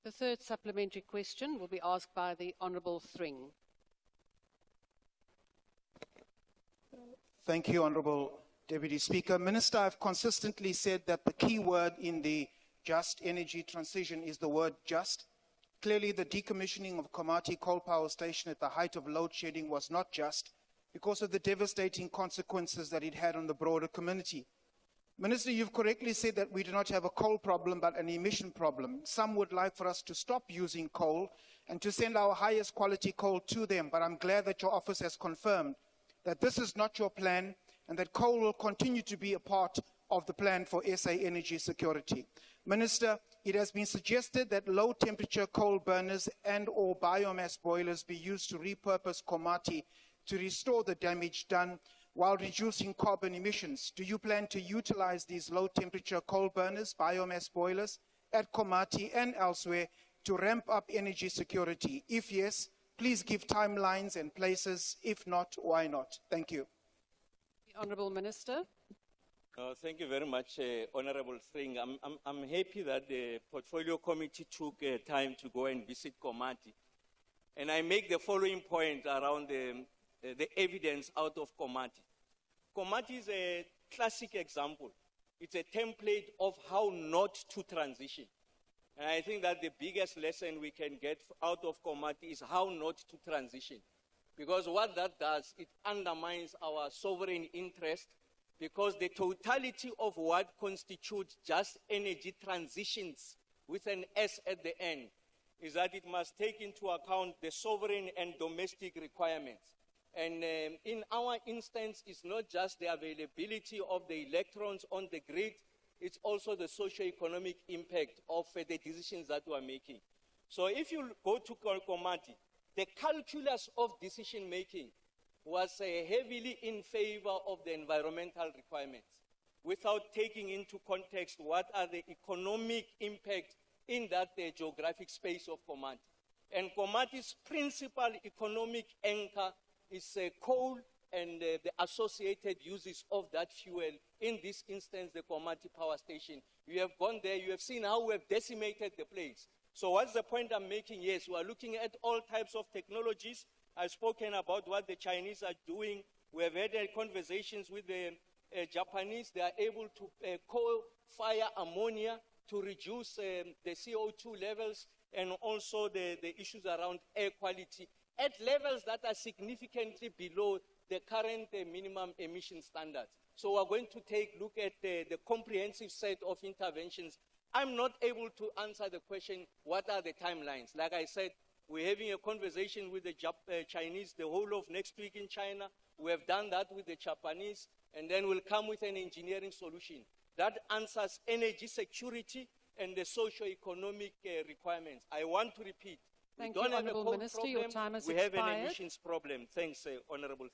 The third supplementary question will be asked by the Honourable Thring. Thank you, Honourable Deputy Speaker. Minister, I've consistently said that the key word in the just energy transition is the word just. Clearly, the decommissioning of Komati Coal Power Station at the height of load shedding was not just because of the devastating consequences that it had on the broader community. Minister, you've correctly said that we do not have a coal problem but an emission problem. Some would like for us to stop using coal and to send our highest quality coal to them, but I'm glad that your office has confirmed that this is not your plan and that coal will continue to be a part of the plan for SA energy security. Minister, it has been suggested that low temperature coal burners and or biomass boilers be used to repurpose Komati to restore the damage done while reducing carbon emissions. Do you plan to utilize these low temperature coal burners, biomass boilers at Komati and elsewhere to ramp up energy security? If yes, please give timelines and places. If not, why not? Thank you. The Honourable Minister. Thank you very much, Honourable Thring. I'm happy that the Portfolio Committee took time to go and visit Komati. And I make the following point around the evidence out of Komati. Komati is a classic example. It's a template of how not to transition. And I think that the biggest lesson we can get out of Komati is how not to transition. Because what that does, it undermines our sovereign interest, because the totality of what constitutes just energy transitions with an S at the end is that it must take into account the sovereign and domestic requirements. And in our instance, it's not just the availability of the electrons on the grid, it's also the socio-economic impact of the decisions that we are making. So if you go to Komati, the calculus of decision-making was heavily in favor of the environmental requirements, without taking into context what are the economic impact in that geographic space of Komati. And Komati's principal economic anchor is coal and the associated uses of that fuel, in this instance, the Komati Power Station. You have gone there, you have seen how we have decimated the place. So what's the point I'm making? Yes, we are looking at all types of technologies. I've spoken about what the Chinese are doing. We have had conversations with the Japanese. They are able to coal-fire ammonia to reduce the CO2 levels and also the issues around air quality at levels that are significantly below the current minimum emission standards. So we're going to look at the comprehensive set of interventions. I'm not able to answer the question, what are the timelines? Like I said, we're having a conversation with the Chinese the whole of next week in China. We have done that with the Japanese, and then we'll come with an engineering solution that answers energy security and the socio-economic requirements. I want to repeat, Thank we don't you, have a Honourable coal Minister. problem, Your time has we expired. have an emissions problem. Thanks, Honourable Thring.